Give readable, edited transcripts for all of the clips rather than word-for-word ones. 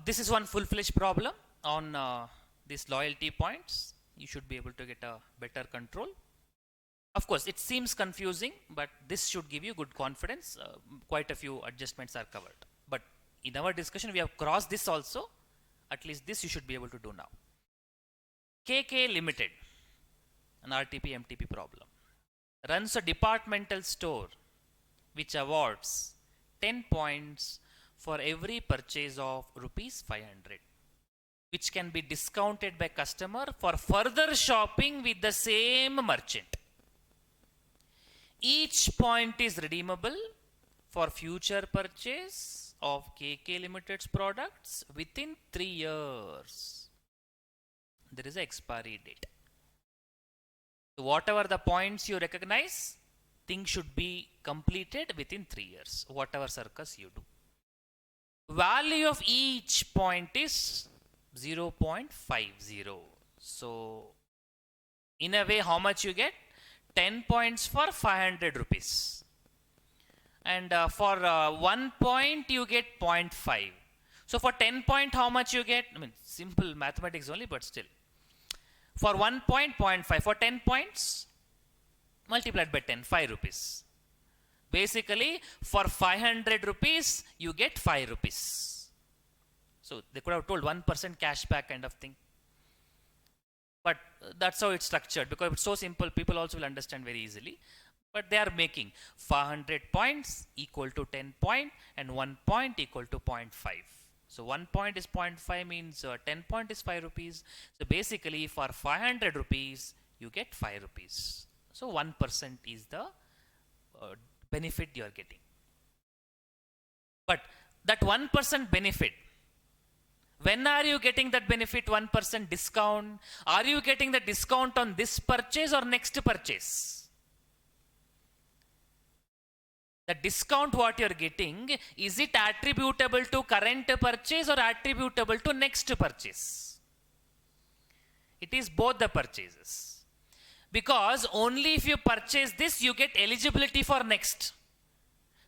This is one full-fledged problem on these loyalty points. You should be able to get a better control. Of course, it seems confusing, but this should give you good confidence. Quite a few adjustments are covered. But in our discussion, we have crossed this also. At least this you should be able to do now. KK Limited, an RTP MTP problem, runs a departmental store which awards 10 points for every purchase of rupees 500, which can be discounted by customer for further shopping with the same merchant. Each point is redeemable for future purchase of KK Limited's products within 3 years. There is an expiry date. So whatever the points you recognize, things should be completed within 3 years, whatever circus you do. Value of each point is 0.50. So in a way, how much you get? 10 points for 500 rupees. And for 1 point, you get 0.5. So for 10 point, how much you get? I mean, simple mathematics only, but still. For 1 point, 0.5. For 10 points, multiplied by 10, 5 rupees. Basically, for 500 rupees, you get 5 rupees. So they could have told 1% cashback kind of thing. But that's how it's structured, because it's so simple, people also will understand very easily. But they are making 500 points equal to 10 point and 1 point equal to 0.5. So 1 point is 0.5 means 10 point is 5 rupees. So basically for 500 rupees, you get 5 rupees. So 1% is the benefit you are getting. But that 1% benefit, when are you getting that benefit? 1% discount? Are you getting the discount on this purchase or next purchase? The discount what you are getting, is it attributable to current purchase or attributable to next purchase? It is both the purchases. Because only if you purchase this, you get eligibility for next.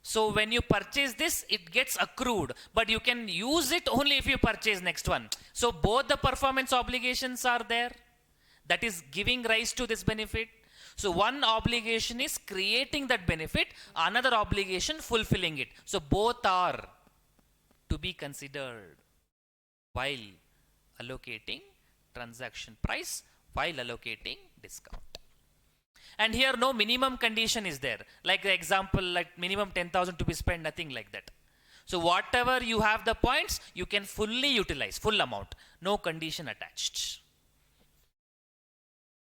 So when you purchase this, it gets accrued, but you can use it only if you purchase next one. So both the performance obligations are there. That is giving rise to this benefit. So one obligation is creating that benefit, another obligation fulfilling it. So both are to be considered while allocating transaction price, while allocating discount. And here no minimum condition is there. Like the example, like minimum 10,000 to be spent, nothing like that. So whatever you have the points, you can fully utilize, full amount, no condition attached.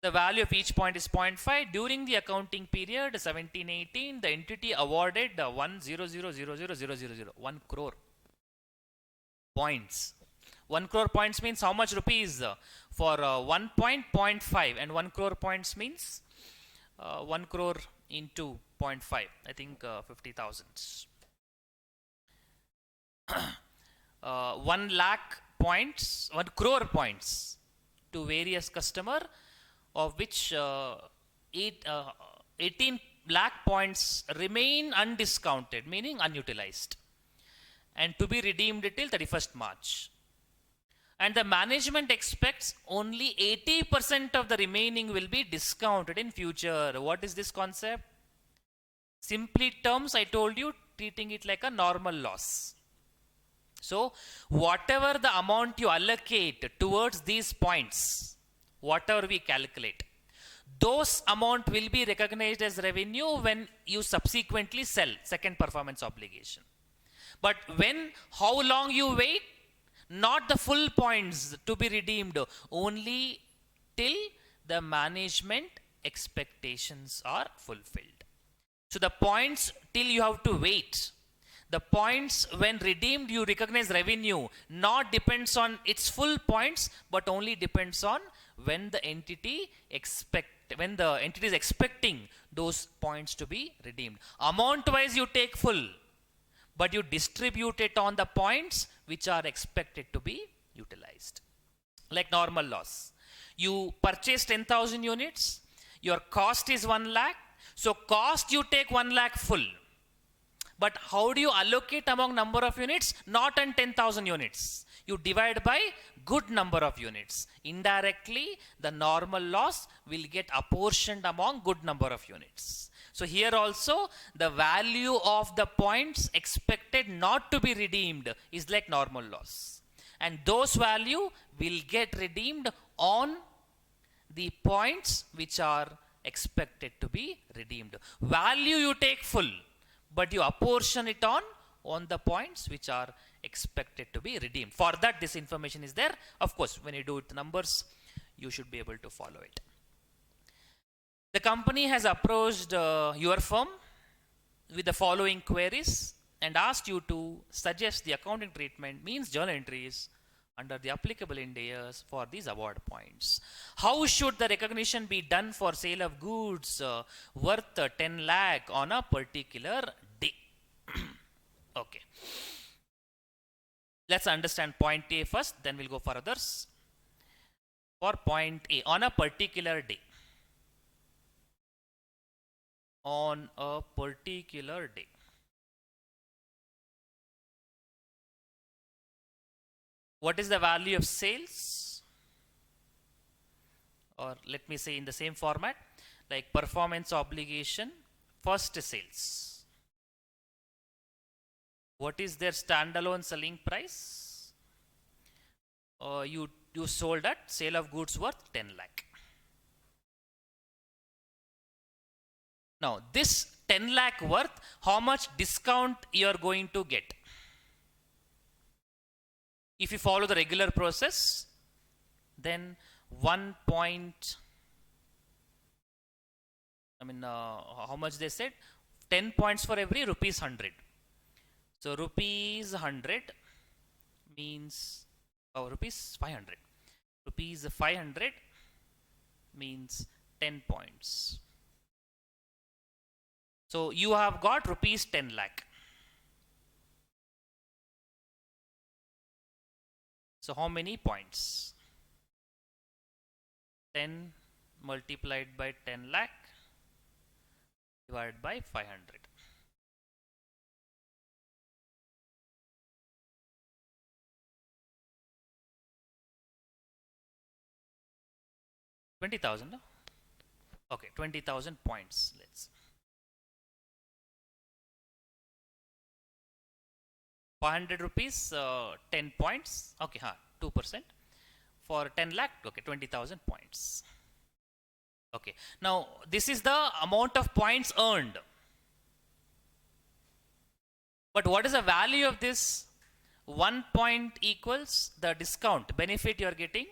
The value of each point is 0.5. During the accounting period 1718, the entity awarded 1,000,000,000, 1 crore points. 1 crore points means how much rupees? For 1 point, 0.5, and 1 crore points means 1 crore into 0.5, I think 50,000. 1 lakh points, 1 crore points to various customer, of which 18 lakh points remain undiscounted, meaning unutilized, and to be redeemed till 31st March. And the management expects only 80% of the remaining will be discounted in future. What is this concept? Simply terms, I told you, treating it like a normal loss. So whatever the amount you allocate towards these points, whatever we calculate, those amount will be recognized as revenue when you subsequently sell, second performance obligation. But when, how long you wait? Not the full points to be redeemed, only till the management expectations are fulfilled. So the points till you have to wait. The points when redeemed you recognize revenue, not depends on its full points, but only depends on when the entity is expecting those points to be redeemed. Amount wise you take full, but you distribute it on the points which are expected to be utilized. Like normal loss. You purchase 10,000 units, your cost is 1 lakh, so cost you take 1 lakh full. But how do you allocate among number of units? Not on 10,000 units. You divide by good number of units. Indirectly, the normal loss will get apportioned among good number of units. So here also, the value of the points expected not to be redeemed is like normal loss. And those value will get redeemed on the points which are expected to be redeemed. Value you take full, but you apportion it on the points which are expected to be redeemed. For that, this information is there. Of course, when you do it numbers, you should be able to follow it. The company has approached your firm with the following queries and asked you to suggest the accounting treatment, means journal entries under the applicable Ind AS for these award points. How should the recognition be done for sale of goods worth 10 lakh on a particular day? Okay. Let's understand point A first, then we'll go for others. For point A, on a particular day. On a particular day. What is the value of sales? Or let me say in the same format, like performance obligation, first sales. What is their standalone selling price? You sold at sale of goods worth 10 lakh. Now this 10 lakh worth, how much discount you are going to get? If you follow the regular process, then how much they said? 10 points for every rupees 100. So rupees 100 means, rupees 500. Rupees 500 means 10 points. So you have got rupees 10 lakh. So how many points? 10 multiplied by 10 lakh divided by 500. 20,000, no? Okay, 20,000 points. Let's 500 rupees, 10 points. Okay, 2%. For 10 lakh, okay, 20,000 points. Okay, now this is the amount of points earned. But what is the value of this? 1 point equals the discount benefit you are getting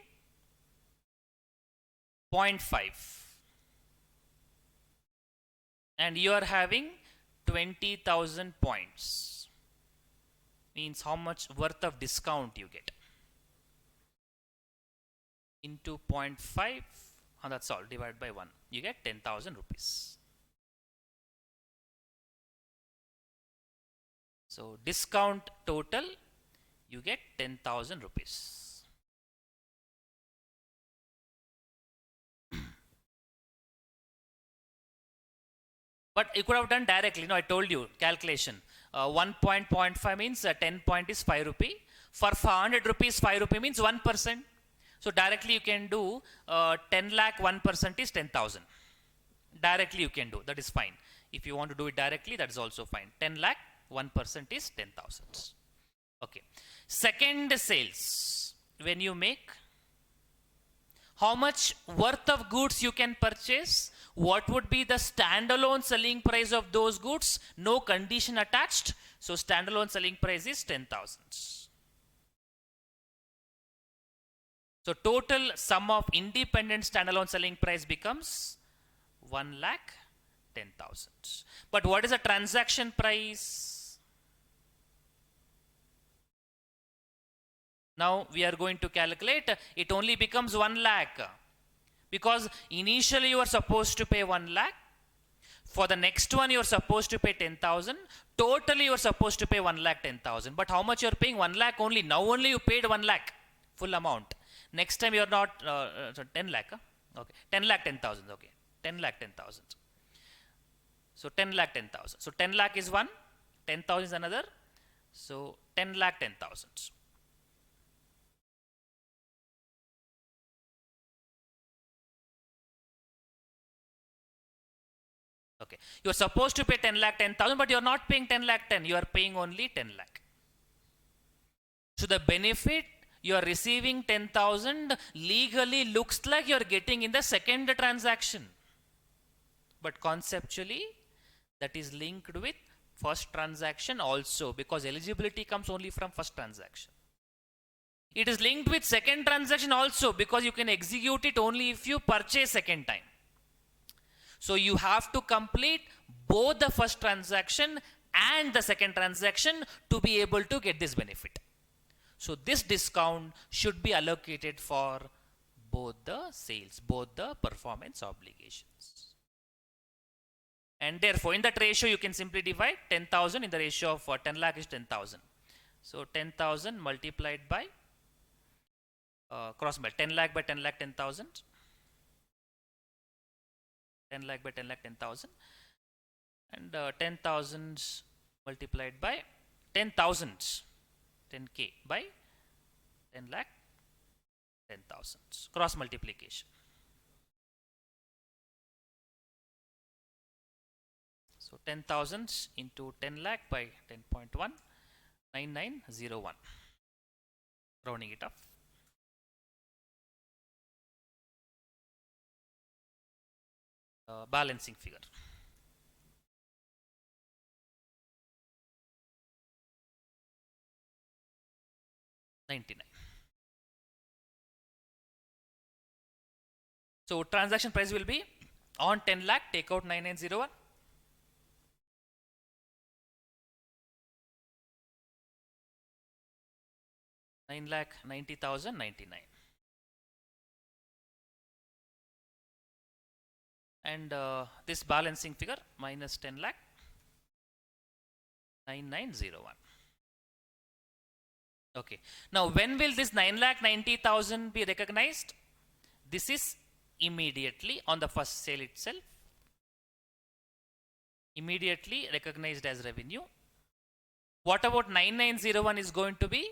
0.5. And you are having 20,000 points. Means how much worth of discount you get. Into 0.5, that's all, divided by 1. You get 10,000 rupees. So discount total, you get 10,000 rupees. But you could have done directly. No, I told you, calculation. 1.5 means 10 point is 5 rupee. For 500 rupees, 5 rupee means 1%. So directly you can do 10 lakh, 1% is 10,000. Directly you can do, that is fine. If you want to do it directly, that is also fine. 10 lakh, 1% is 10,000. Okay. Second sales, when you make, how much worth of goods you can purchase? What would be the standalone selling price of those goods? No condition attached. So standalone selling price is 10,000. So total sum of independent standalone selling price becomes 1,10,000. But what is the transaction price? Now we are going to calculate. It only becomes 1 lakh. Because initially you are supposed to pay 1 lakh. For the next one you are supposed to pay 10,000. Totally you are supposed to pay 1,10,000. But how much you are paying? 1 lakh only. Now only you paid 1 lakh. Full amount. Next time you are not, 10 lakh. Okay. 10 lakh 10,000. Okay. 10 lakh 10,000. So 10 lakh 10,000. So 10 lakh is 1. 10,000 is another. So 10 lakh 10,000. Okay. You are supposed to pay 10 lakh 10,000, but you are not paying 10 lakh 10. You are paying only 10 lakh. So the benefit you are receiving 10,000 legally looks like you are getting in the second transaction. But conceptually, that is linked with first transaction also, because eligibility comes only from first transaction. It is linked with second transaction also, because you can execute it only if you purchase second time. So you have to complete both the first transaction and the second transaction to be able to get this benefit. So this discount should be allocated for both the sales, both the performance obligations. And therefore, in that ratio, you can simply divide 10,000 in the ratio of 10 lakh is 10,000. So 10,000 multiplied by cross by 10 lakh by 10 lakh 10,000. 10 lakh by 10 lakh 10,000. And 10,000 multiplied by 10,000. 10k by 10 lakh 10,000. Cross multiplication. So 10,000 into 10 lakh by 10.1, 9901. Rounding it up. Balancing figure. So transaction price will be on 10 lakh, take out 9901. Nine lakh 90,099. And this balancing figure minus 10 lakh 9901. Okay. Now when will this 9 lakh 90,000 be recognized? This is immediately on the first sale itself. Immediately recognized as revenue. What about 9901 is going to be?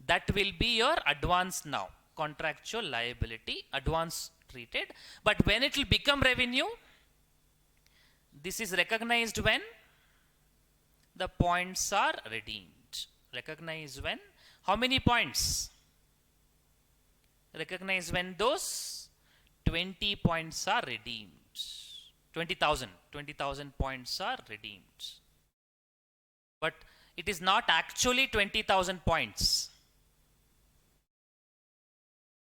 That will be your advance now. Contractual liability, advance treated. But when it will become revenue, this is recognized when the points are redeemed. Recognize when? How many points? Recognize when those 20 points are redeemed. 20,000 points are redeemed. But it is not actually 20,000 points.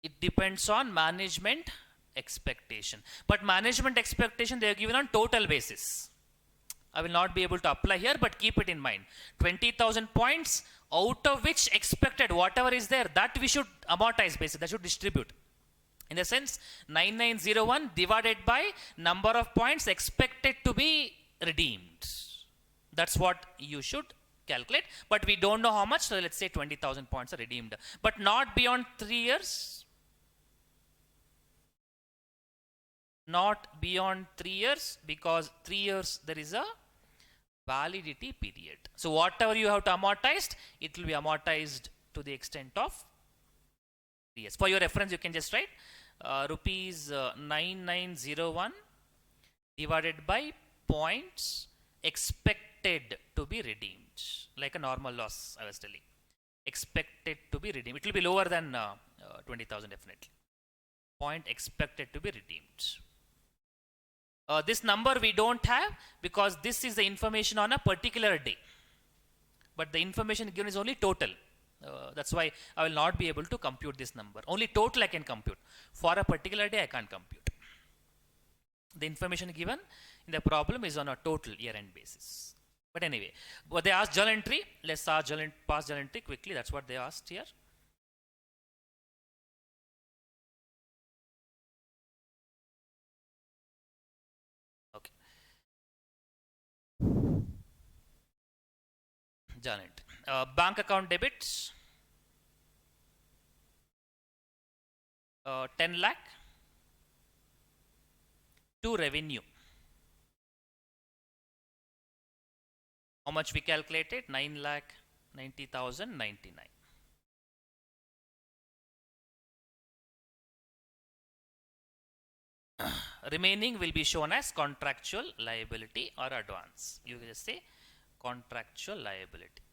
It depends on management expectation. But management expectation they are given on total basis. I will not be able to apply here, but keep it in mind. 20,000 points, out of which expected whatever is there, that we should amortize basically, that should distribute. In the sense, 9901 divided by number of points expected to be redeemed. That's what you should calculate. But we don't know how much, so let's say 20,000 points are redeemed. But not beyond 3 years. Not beyond 3 years, because 3 years there is a validity period. So whatever you have to amortize, it will be amortized to the extent of 3 years. For your reference, you can just write rupees 9901 divided by points expected to be redeemed. Like a normal loss, I was telling. Expected to be redeemed. It will be lower than 20,000 definitely. Point expected to be redeemed. This number we don't have because this is the information on a particular day. But the information given is only total. That's why I will not be able to compute this number. Only total I can compute. For a particular day I can't compute. The information given in the problem is on a total year-end basis. But anyway, what they asked journal entry. Let's pass journal entry quickly. That's what they asked here. Okay. Journal entry. Bank account debits 10 lakh to revenue. How much we calculated? 9 lakh 90,099. remaining will be shown as contractual liability or advance. You just say contractual liability.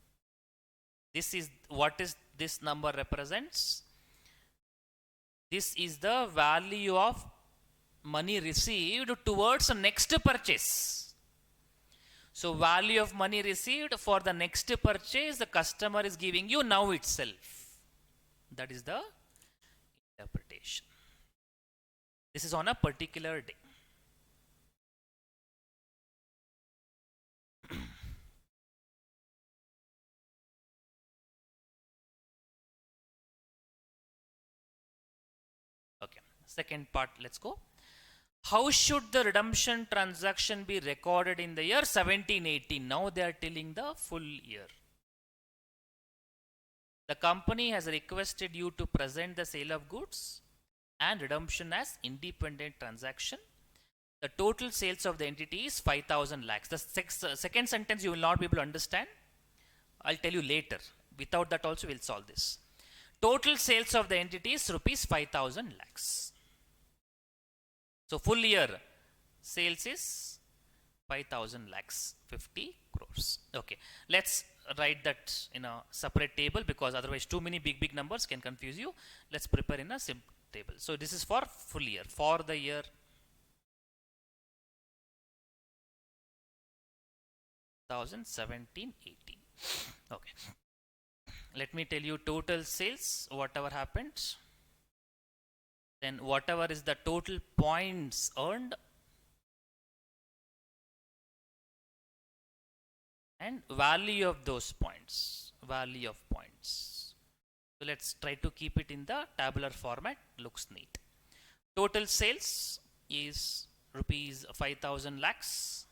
This is what is this number represents. This is the value of money received towards the next purchase. So value of money received for the next purchase the customer is giving you now itself. That is the interpretation. This is on a particular day. Okay, second part, let's go. How should the redemption transaction be recorded in the year 1718? Now they are telling the full year. The company has requested you to present the sale of goods and redemption as independent transaction. The total sales of the entity is 5,000 lakhs. The second sentence you will not be able to understand. I'll tell you later. Without that also we'll solve this. Total sales of the entity is rupees 5,000 lakhs. So full year sales is 5,000 lakhs, 50 crores. Okay, let's write that in a separate table because otherwise too many big numbers can confuse you. Let's prepare in a simple table. So this is for full year, for the year 2017-18. Okay, let me tell you total sales, whatever happened, then whatever is the total points earned, and value of those points, value of points. So let's try to keep it in the tabular format, looks neat. Total sales is rupees 5,000 lakhs.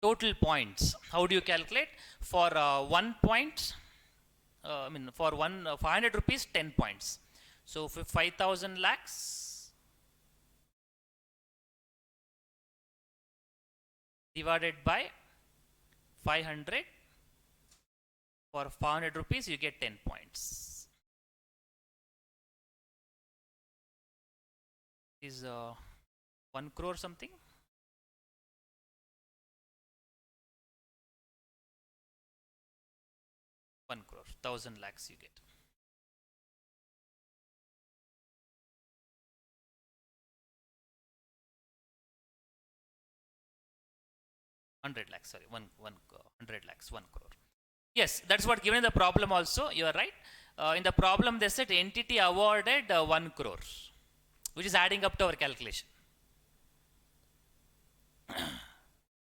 Total points, how do you calculate? For 1 point, for 500 rupees, 10 points. So for 5,000 lakhs divided by 500, for 500 rupees you get 10 points. Is 1 crore something? 1 crore, 1,000 lakhs you get. Hundred lakhs, sorry, 100 lakhs, 1 crore. Yes, that's what given in the problem also. You are right. In the problem, they said entity awarded 1 crore, which is adding up to our calculation.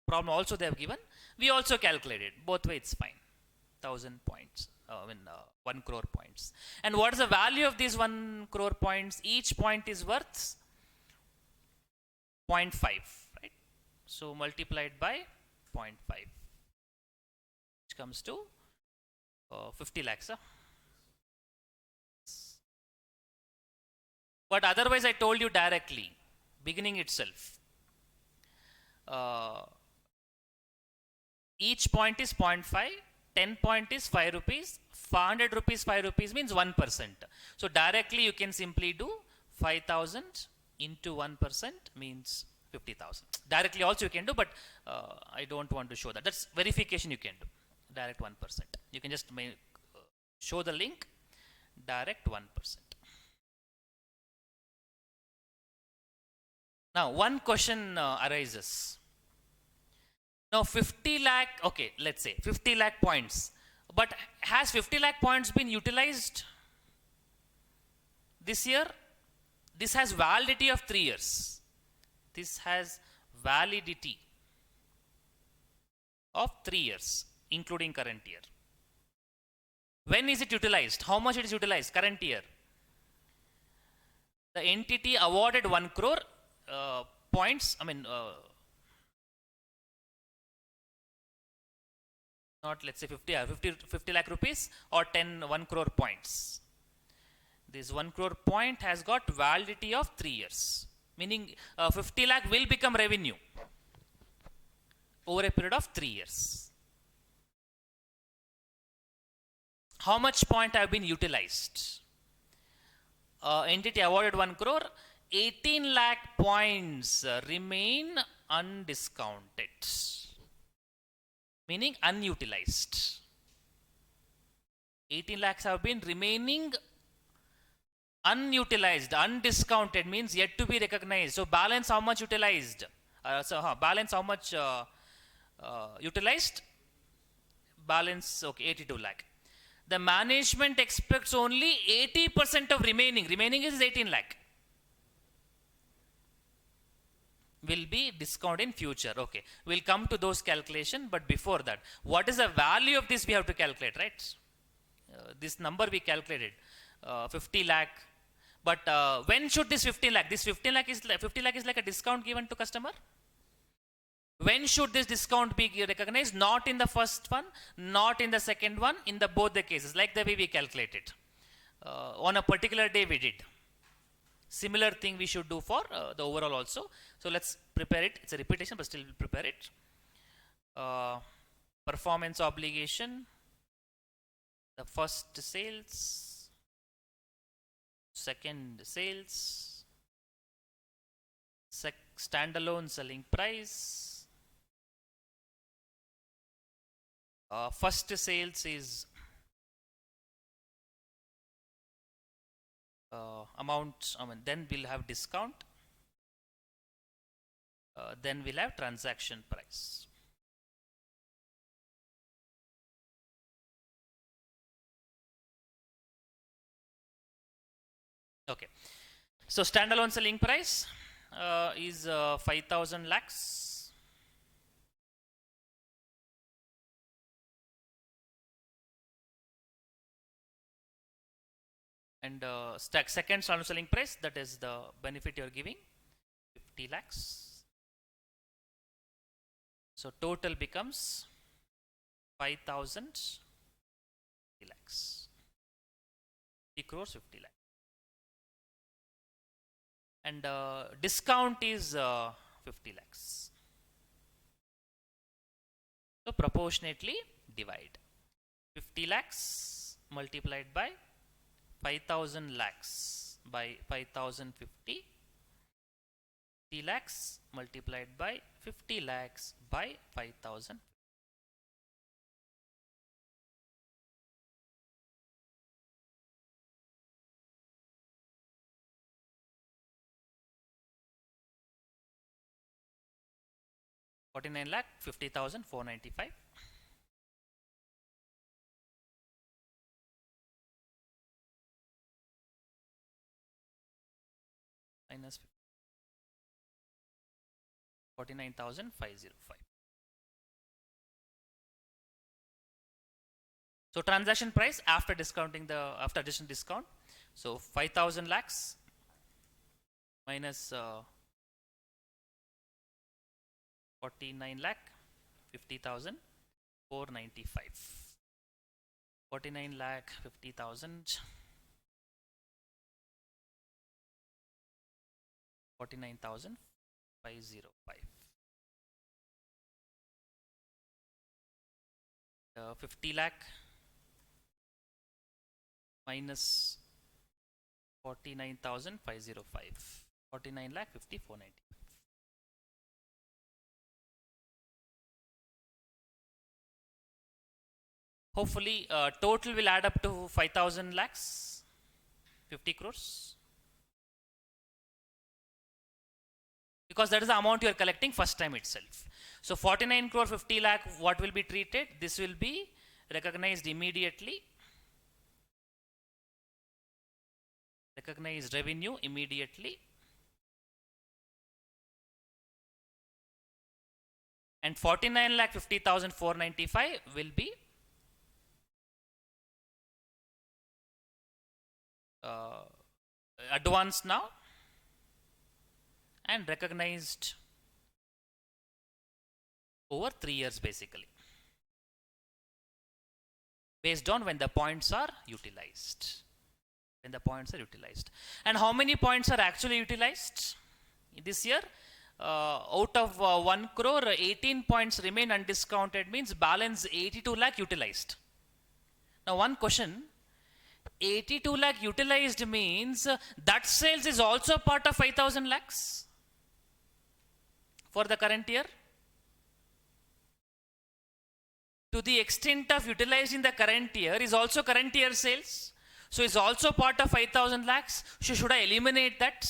Problem also they have given. We also calculated. Both ways, it's fine. 1,000 points. 1 crore points. And what is the value of these 1 crore points? Each point is worth 0.5, right? So multiplied by 0.5, which comes to 50 lakhs. But otherwise, I told you directly, beginning itself. Each point is 0.5. 10 point is 5 rupees, 500 rupees, 5 rupees means 1%. So directly you can simply do 5,000 into 1% means 50,000. Directly also you can do, but I don't want to show that. That's verification you can do. Direct 1%. You can just show the link, direct 1%. Now one question arises. Now 50 lakh, okay, let's say 50 lakh points. But has 50 lakh points been utilized this year? This has validity of 3 years. This has validity of 3 years, including current year. When is it utilized? How much it is utilized? Current year. The entity awarded 1 crore points, not let's say 50 lakh rupees or 1 crore points. This 1 crore point has got validity of 3 years, meaning 50 lakh will become revenue over a period of 3 years. how much point have been utilized? Entity awarded 1 crore, 18 lakh points remain undiscounted, meaning unutilized. 18 lakhs have been remaining unutilized, undiscounted means yet to be recognized. So balance how much utilized? Balance how much utilized? Balance, okay, 82 lakh. The management expects only 80% of remaining. Remaining is 18 lakh. Will be discount in future. Okay, we'll come to those calculation, but before that, what is the value of this we have to calculate, right? This number we calculated, 50 lakh. But when should this 15 lakh? This 15 lakh is like a discount given to customer. When should this discount be recognized? Not in the first one, not in the second one, in the both the cases, like the way we calculated. On a particular day we did. Similar thing we should do for the overall also. So let's prepare it. It's a repetition, but still we'll prepare it. Performance obligation. The first sales, second sales, standalone selling price. First sales is amount, then we'll have discount, then we'll have transaction price. Okay, so standalone selling price is 5,000 lakhs. And second standalone selling price, that is the benefit you are giving, 50 lakhs. So total becomes 5,000 lakhs. 3 crores 50 lakhs. And discount is 50 lakhs. So proportionately divide 50 lakhs multiplied by 5,000 lakhs by 5,050, 50 lakhs multiplied by 50 lakhs by 5,000. $49 lakh 50,495. Minus 49,505. So transaction price after discounting after additional discount. So 5,000 lakhs minus 49 lakh 50,495. 49 lakh 50,000. 49,505. 50 lakh minus 49,505. 49 lakh 50,495. Hopefully total will add up to 5,000 lakhs, 50 crores. Because that is the amount you are collecting first time itself. So 49 crore 50 lakh, what will be treated? This will be recognized immediately. Recognized revenue immediately. And 49 lakh 50,495 will be advanced now and recognized over 3 years basically, based on when the points are utilized. When the points are utilized. And how many points are actually utilized this year? Out of 1 crore, 18 points remain undiscounted, means balance 82 lakh utilized. Now one question, 82 lakh utilized means that sales is also part of 5,000 lakhs for the current year? To the extent of utilized in the current year is also current year sales. So it's also part of 5,000 lakhs. So should I eliminate that?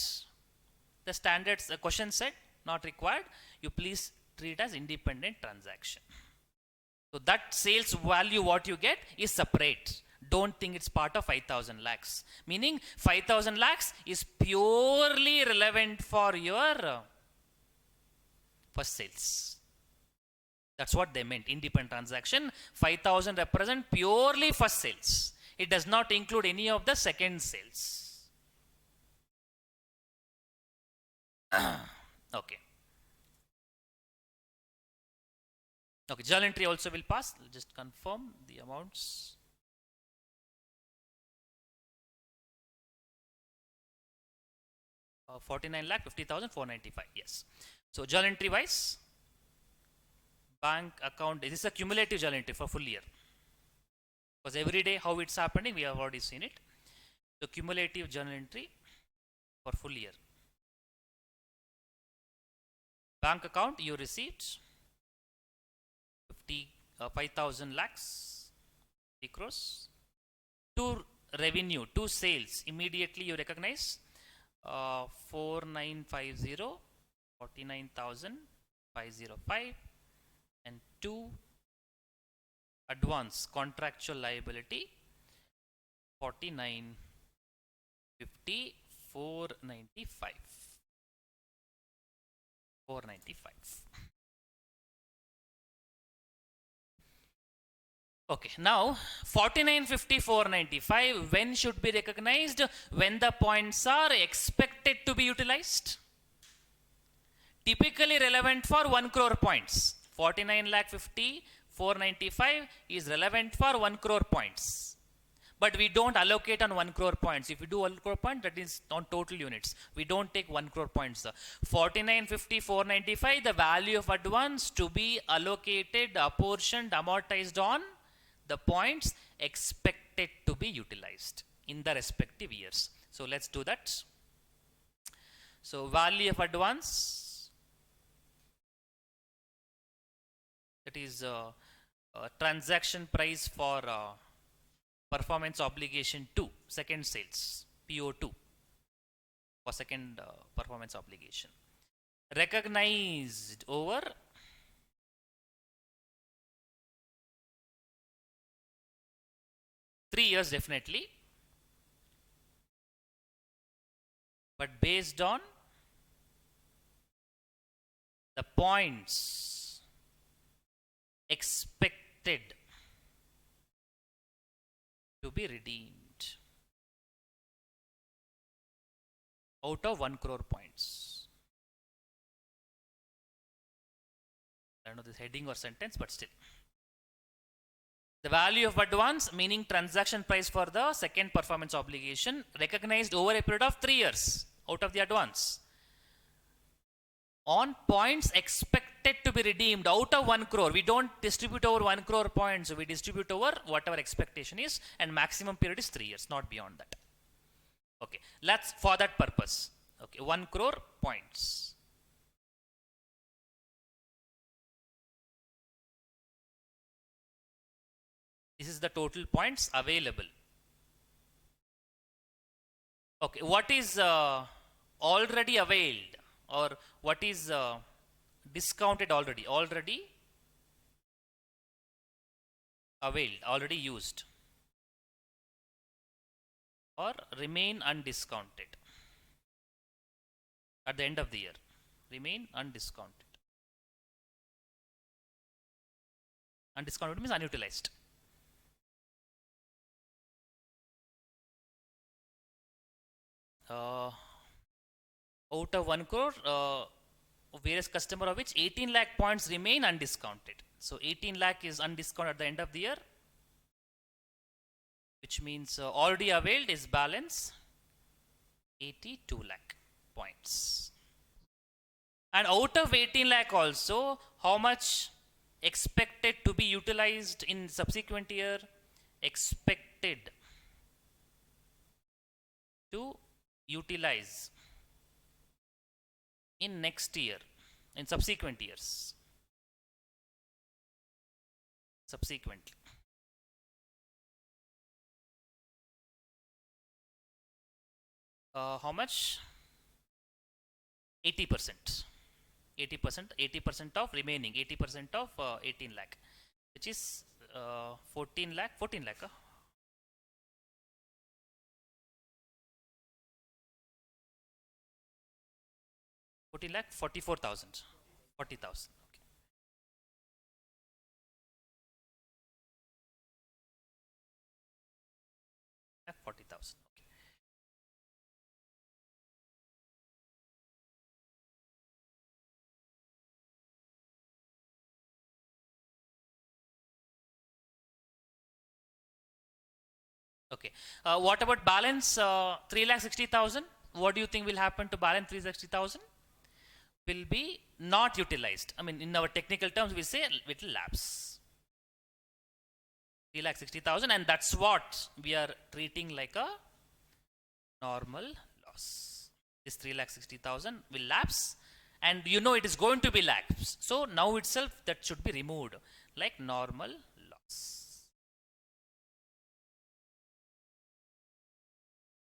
The standards, the question said, not required. You please treat as independent transaction. So that sales value what you get is separate. Don't think it's part of 5,000 lakhs. Meaning 5,000 lakhs is purely relevant for your first sales. That's what they meant, independent transaction. 5,000 represent purely first sales. It does not include any of the second sales. Okay. Okay, journal entry also will pass. Just confirm the amounts. Uh, 49,50,495. Yes. So journal entry wise, bank account, this is a cumulative journal entry for full year. Because every day how it's happening, we have already seen it. So cumulative journal entry for full year. Bank account you received 5,000 lakhs, 50 crores. To revenue, to sales, immediately you recognize 4950, 49,505, and 2 advance contractual liability 4950, 495. 495. Okay, now 4950, 495, when should be recognized? When the points are expected to be utilized. Typically relevant for 1 crore points. 49 lakh 50, 495 is relevant for 1 crore points. But we don't allocate on 1 crore points. If we do 1 crore point, that is on total units. We don't take 1 crore points. 49, 50, 495, the value of advance to be allocated, apportioned, amortized on the points expected to be utilized in the respective years. So let's do that. So value of advance, that is transaction price for performance obligation 2, second sales, PO2 for second performance obligation. Recognized over 3 years definitely, but based on the points expected to be redeemed out of 1 crore points. I don't know this heading or sentence, but still. The value of advance, meaning transaction price for the second performance obligation, recognized over a period of 3 years out of the advance, on points expected to be redeemed out of 1 crore. We don't distribute over 1 crore points. We distribute over whatever expectation is, and maximum period is 3 years, not beyond that. Okay, let's for that purpose. Okay, 1 crore points. This is the total points available. Okay, what is already availed, or what is discounted already? Already availed, already used, or remain undiscounted at the end of the year. Remain undiscounted. Undiscounted means unutilized. Out of 1 crore, various customer of which 18 lakh points remain undiscounted. So 18 lakh is undiscounted at the end of the year, which means already availed is balance 82 lakh points. And out of 18 lakh also, how much expected to be utilized in subsequent year? expected to utilize in next year, in subsequent years, subsequently. How much? 80%. 80% of remaining 80% of 18 lakh, which is 14 lakh 14 lakh 14 lakh 44,000 40,000. Okay, 40,000. Okay. Okay. What about balance 3,60,000? What do you think will happen to balance 3,60,000? Will be not utilized. I mean, in our technical terms, we say it will lapse. 3,60,000, and that's what we are treating like a normal loss. This 3,60,000 will lapse, and you know it is going to be lapse. So now itself that should be removed like normal loss.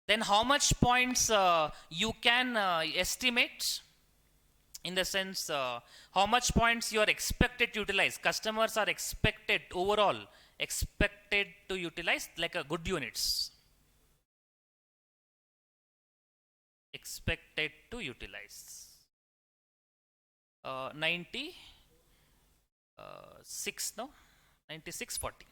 Then how much points you can estimate, in the sense how much points you are expected to utilize. Customers are expected overall expected to utilize like a good units, expected to utilize 96, no, 9640.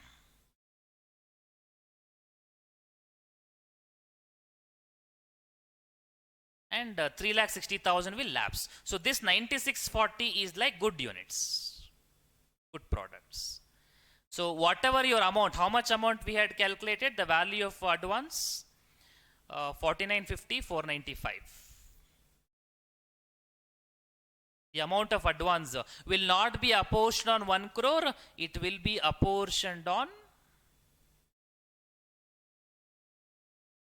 And 3,60,000 will lapse. So this 9640 is like good units, good products. So whatever your amount, how much amount we had calculated, the value of advance 4950 495. The amount of advance will not be apportioned on 1 crore, it will be apportioned on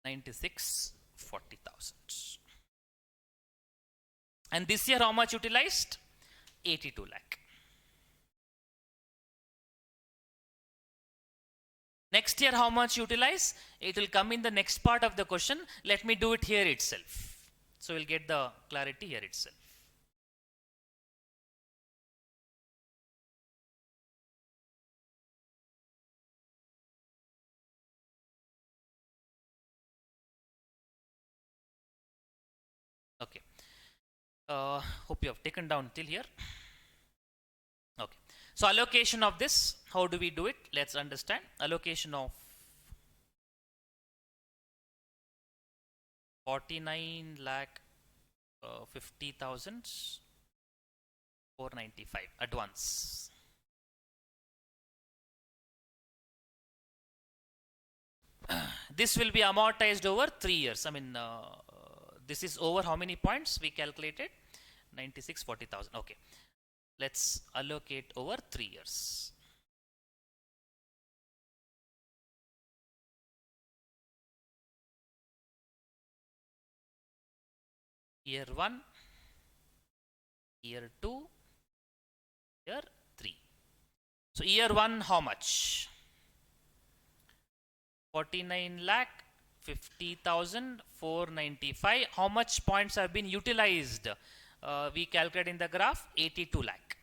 9640,000. And this year how much utilized? 82 lakh. Next year how much utilize? It will come in the next part of the question. Let me do it here itself. So we'll get the clarity here itself. Okay. Hope you have taken down till here. Okay. So allocation of this, how do we do it? Let's understand. Allocation of 49 lakh 50,000 495 advance. This will be amortized over 3 years. I mean, this is over how many points we calculated? 96 40,000. Okay. Let's allocate over 3 years. Year 1, year 2, year 3. So year 1 how much? 49 lakh 50,000 495. How much points have been utilized? We calculate in the graph 82 lakh.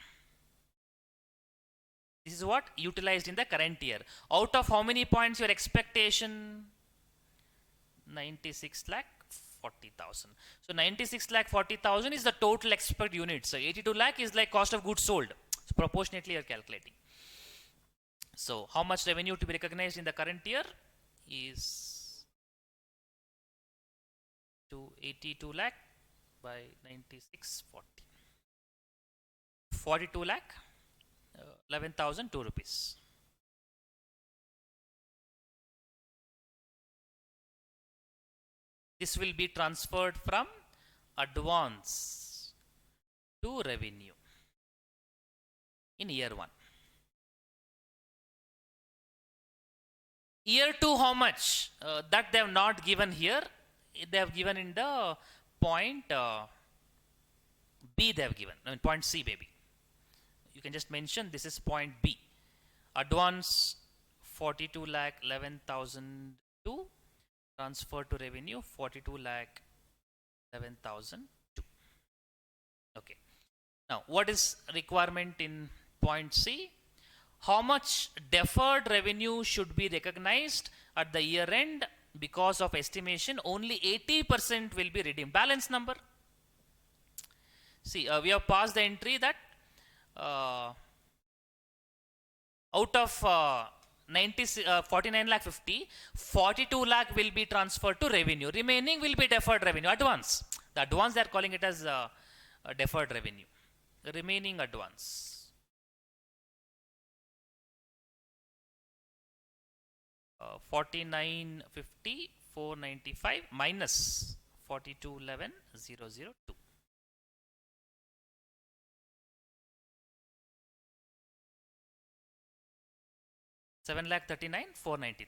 This is what utilized in the current year. Out of how many points your expectation? 96 lakh 40,000. So 96 lakh 40,000 is the total expected units. So 82 lakh is like cost of goods sold. So proportionately you are calculating. So how much revenue to be recognized in the current year is to 82 lakh by 9640. 42 lakh 11,002 rupees. This will be transferred from advance to revenue in year 1. Year 2 how much? That they have not given here. They have given in the point B they have given. I mean point C maybe. You can just mention this is point B. Advance 42 lakh 11,002. Transfer to revenue 42 lakh 11,002. Okay. Now what is requirement in point C? How much deferred revenue should be recognized at the year end? Because of estimation only 80% will be redeemed. Balance number. See, we have passed the entry that out of 49 lakh 50, 42 lakh will be transferred to revenue. Remaining will be deferred revenue, advance. The advance they are calling it as deferred revenue. The remaining advance. 4950 495 minus 4211 002. 7,39,493.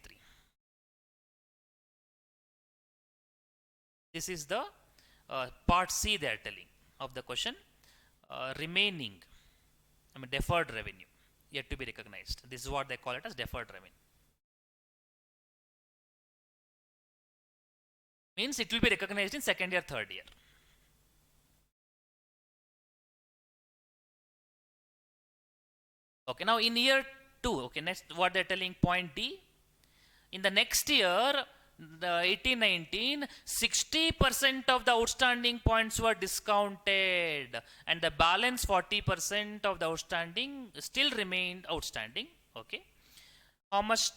This is the part C they are telling of the question. Remaining, I mean deferred revenue yet to be recognized. This is what they call it as deferred revenue. Means it will be recognized in second year, third year. Okay, now in year 2, okay, next what they're telling point D. In the next year, the 1819, 60% of the outstanding points were discounted and the balance 40% of the outstanding still remained outstanding. Okay. How much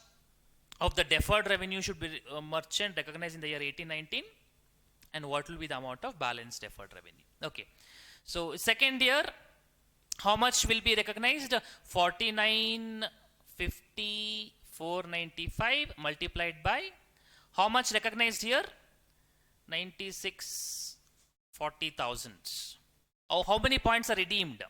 of the deferred revenue should be merchant recognized in the year 1819 and what will be the amount of balance deferred revenue? Okay. So second year, how much will be recognized? 4950 495 multiplied by how much recognized here? 96 40,000. Oh, how many points are redeemed?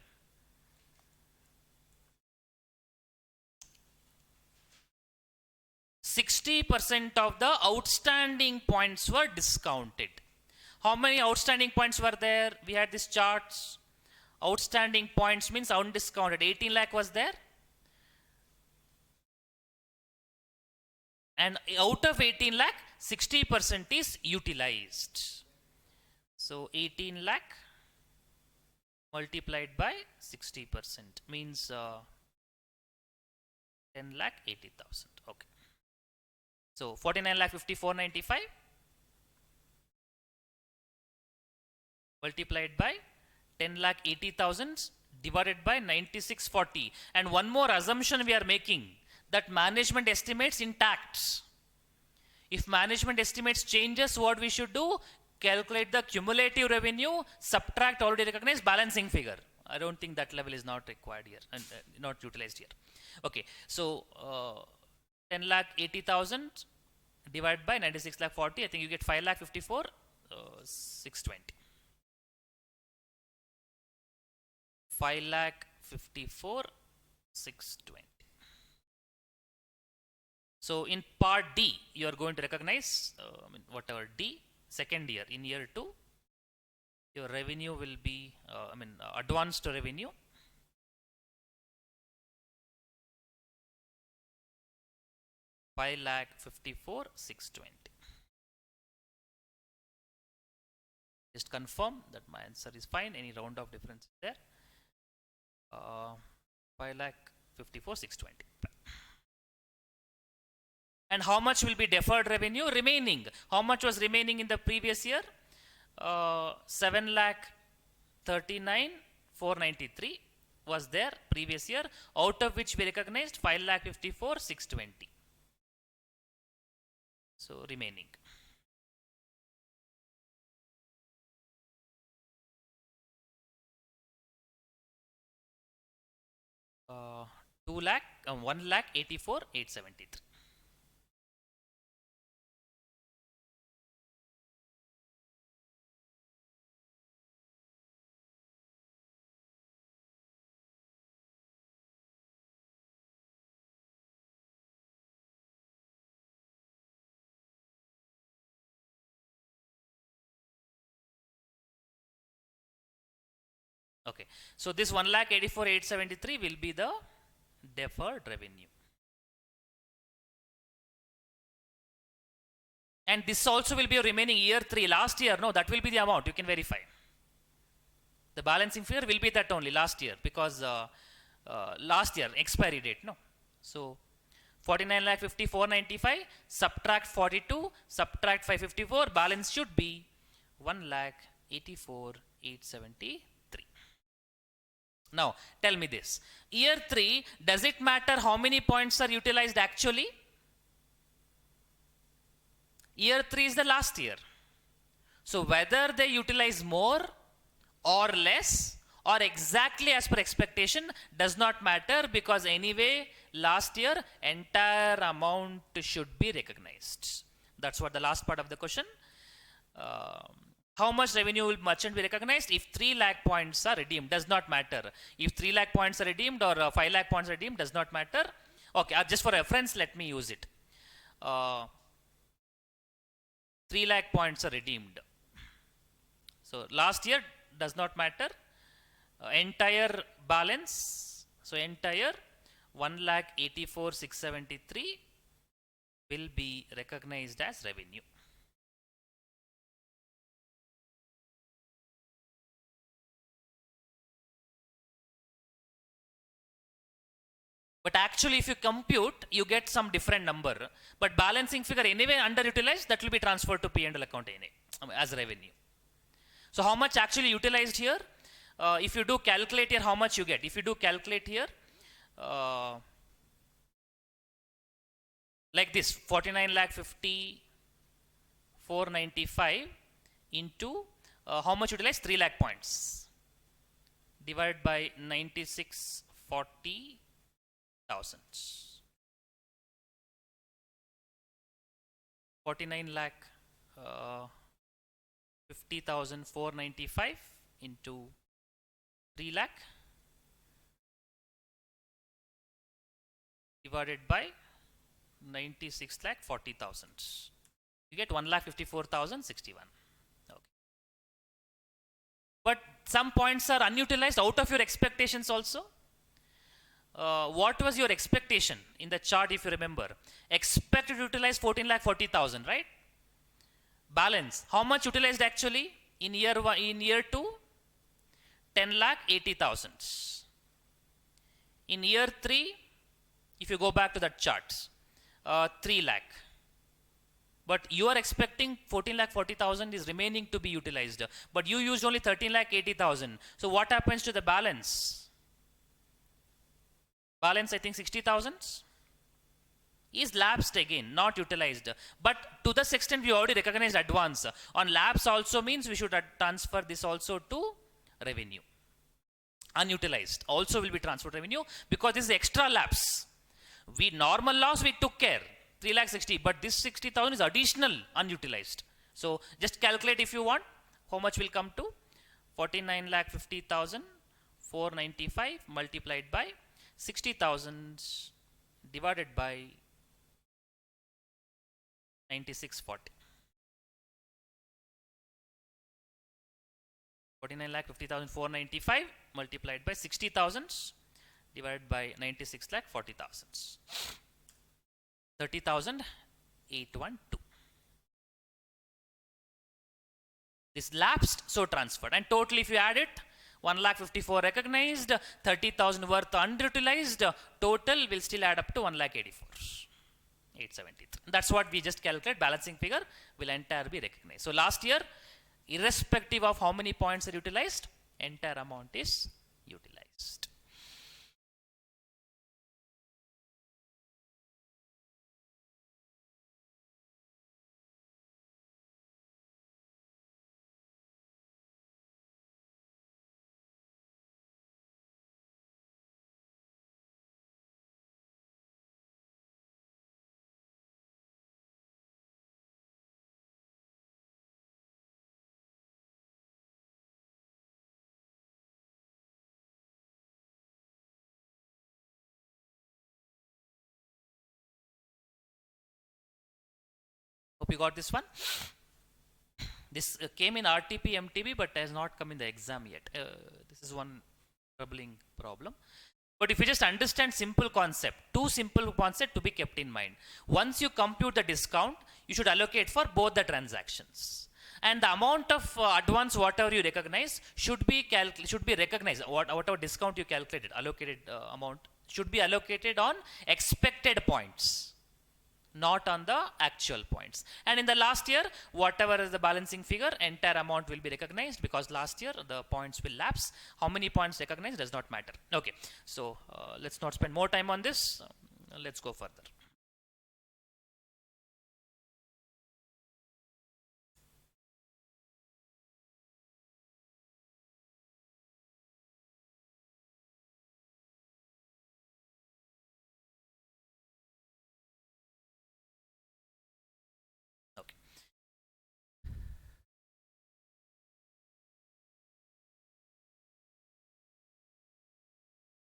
60% of the outstanding points were discounted. How many outstanding points were there? We had these charts. Outstanding points means undiscounted. 18 lakh was there. And out of 18 lakh, 60% is utilized. So 18 lakh multiplied by 60% means 10 lakh 80,000. Okay. So 49 lakh 5495 multiplied by 10 lakh 80,000 divided by 9640. And one more assumption we are making, that management estimates intact. If management estimates changes, what we should do? Calculate the cumulative revenue, subtract already recognized balancing figure. I don't think that level is not required here and not utilized here. Okay, so 10 lakh 80,000 divided by 96 lakh 40. I think you get 5 lakh 54 620. 5 lakh 54 620. So in part D, you are going to recognize whatever D, second year, in year 2, your revenue will be, advanced revenue. Five lakh 54 620. Just confirm that my answer is fine. Any round of difference is there. 5 lakh 54 620. And how much will be deferred revenue remaining? How much was remaining in the previous year? 7 lakh 39 493 was there previous year, out of which we recognized 5 lakh 54 620. So remaining. Uh, 1 lakh 84 873. Okay, so this 1,84,873 will be the deferred revenue. And this also will be a remaining year 3. Last year, no, that will be the amount. You can verify. The balancing figure will be that only last year, because last year expiry date, no. So 49,50,495 subtract 42 subtract 554, balance should be 1,84,873. Now tell me this, year 3, does it matter how many points are utilized actually? Year 3 is the last year. So whether they utilize more or less or exactly as per expectation does not matter, because anyway last year entire amount should be recognized. That's what the last part of the question. How much revenue will merchant be recognized if 3 lakh points are redeemed? Does not matter. If 3 lakh points are redeemed or 5 lakh points are redeemed, does not matter. Okay, just for reference, let me use it. 3 lakh points are redeemed. So last year does not matter. Entire balance, so entire 1,84,673 will be recognized as revenue. But actually if you compute, you get some different number. But balancing figure anyway underutilized, that will be transferred to P&L account as revenue. So how much actually utilized here? If you do calculate here, how much you get? If you do calculate here, like this, 49,50,495 into how much utilized? 3 lakh points divided by 96,40,000. 49 lakh 50,495 into 3 lakh divided by 96 lakh 40,000. You get 1,54,061. Okay. But some points are unutilized out of your expectations also. What was your expectation in the chart, if you remember? Expected to utilize 14 lakh 40,000, right? Balance, how much utilized actually in year 2? 10 lakh 80,000. In year 3, if you go back to that chart, 3 lakh. But you are expecting 14 lakh 40,000 is remaining to be utilized. But you used only 13 lakh 80,000. So what happens to the balance? Balance, I think 60,000 is lapsed again, not utilized. But to this extent, we already recognized advance. On lapse also means we should transfer this also to revenue. Unutilized also will be transferred to revenue, because this is extra lapse. We normal loss we took care, 3,60,000, but this 60,000 is additional unutilized. So just calculate if you want how much will come to 49,50,495 multiplied by 60,000 divided by 9640. 49,50,495 multiplied by 60,000 divided by 96,40,000. 30,812. This lapsed, so transferred. And total, if you add it, 1,54,000 recognized, 30,000 worth underutilized, total will still add up to 1,84,873. That's what we just calculate. Balancing figure will entire be recognized. So last year, irrespective of how many points are utilized, entire amount is utilized. Hope you got this one. This came in RTP, MTB, but has not come in the exam yet. This is one troubling problem. But if you just understand simple concept, two simple concept to be kept in mind. Once you compute the discount, you should allocate for both the transactions. And the amount of advance, whatever you recognize, should be recognized. Whatever discount you calculated, allocated amount, should be allocated on expected points, not on the actual points. And in the last year, whatever is the balancing figure, entire amount will be recognized, because last year the points will lapse. How many points recognized does not matter. Okay, so let's not spend more time on this. Let's go further.